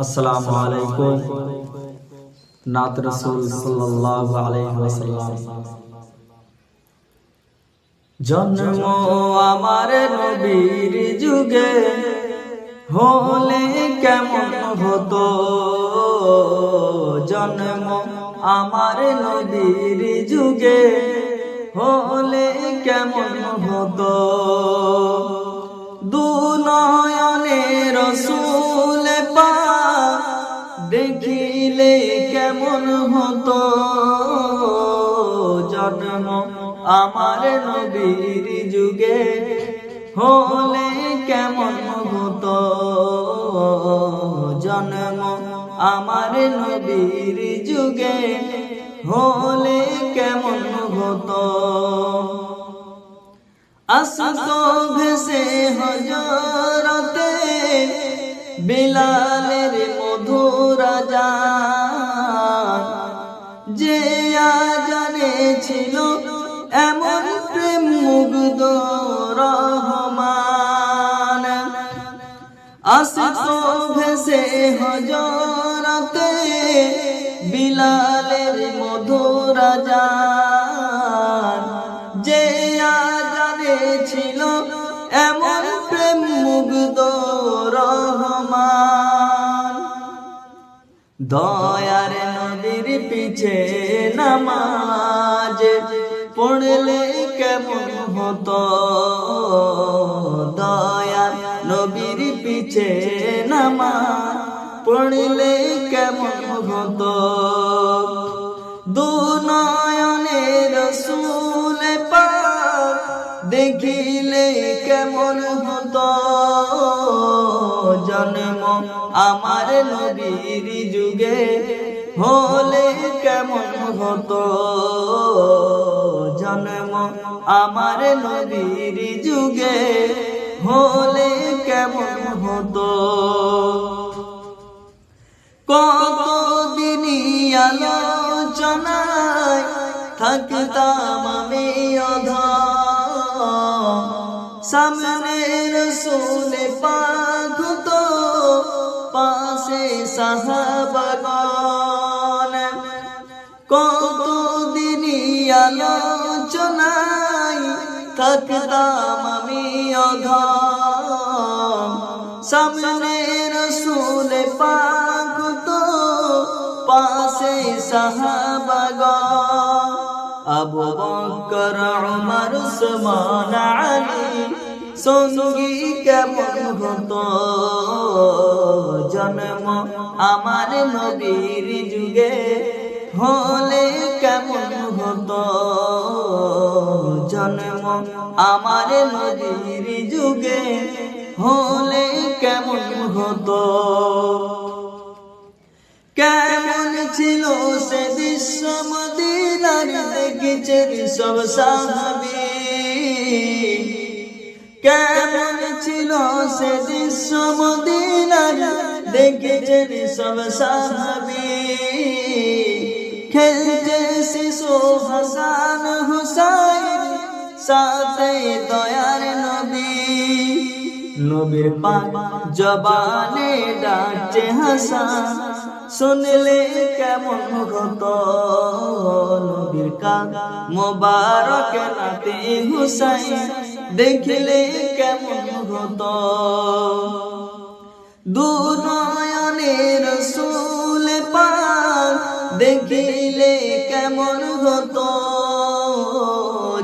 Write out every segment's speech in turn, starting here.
আসসালামু আলাইকুম। নাত রাসূল সাল্লাল্লাহু আলাইহি ওয়াসাল্লাম। জন্ম আমার নবীর যুগে হলে কেমন হতো, জন্ম আমার নবীর যুগে হলে কেমন হতো। দু নয়নে রাসূল পাক দেখিলে কেমন হতো, জন্ম আমার নবীর যুগে হলে কেমন হতো, জন্ম আমার নবীর যুগে হলে কেমন হতো। আসতো ভেসে হযরতে বিলালের মধুর আযান, যে আযানে ছিল এমন প্রেম মুগ্ধ রহমান। আসতো ভেসে হযরতে বিলালের মধুর আযান, যে আযানে ছিল এমন প্রেম মুগ্ধ রহমান। দয়ার নবীর পিছে নামাজ পড়লে কেমন হতো, দয়ার নবীর পিছে নামাজ পড়লে কেমন হতো। দু নয়নে রাসূল পাক দেখিলে কেমন হতো, জন্ম আমার নবীর যুগে হলে কেমন হতো, জন্ম আমার নবীর যুগে হলে কেমন হতো। কতদিনই আলোচনায় থাকতাম আমি অধম, সামনে রাসূল পাক তো পাশে সাহাবাগণ। কতদিনই আলোচনায় থাকতাম আমি অধম, সামনে রাসূল পাক তো পাশে সাহাবাগণ। আবু বকর উমর উসমান আলী সঙ্গী কেমন হতো, জন্ম আমার নবীর যুগে হলে কেমন হতো, জন্ম আমার নবীর যুগে হলে কেমন হতো। কেমন ছিল সে দৃশ্য মদিনার দেখেছেন সব সাহাবী, কেমন ছিল সে দৃশ্য মদিনার দেখেছেন সব সাহাবী। খেলছে শিশু হাসান হুসাইন সাথে দয়ার নবী, নবীর পাক জবানে ডাকছে হাসান শুনলে কেমন হতো, নবীর কাঁধ মোবারক নাতে হুসাইন দেখলে কেমন হতো। দু নয়নে রাসূল পাক দেখিলে কেমন হতো,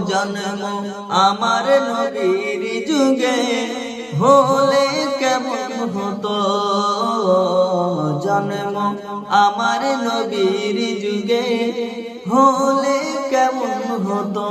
জন্ম আমার নবীর যুগে হলে কেমন হতো, জন্ম আমার নবীর যুগে হলে কেমন হতো।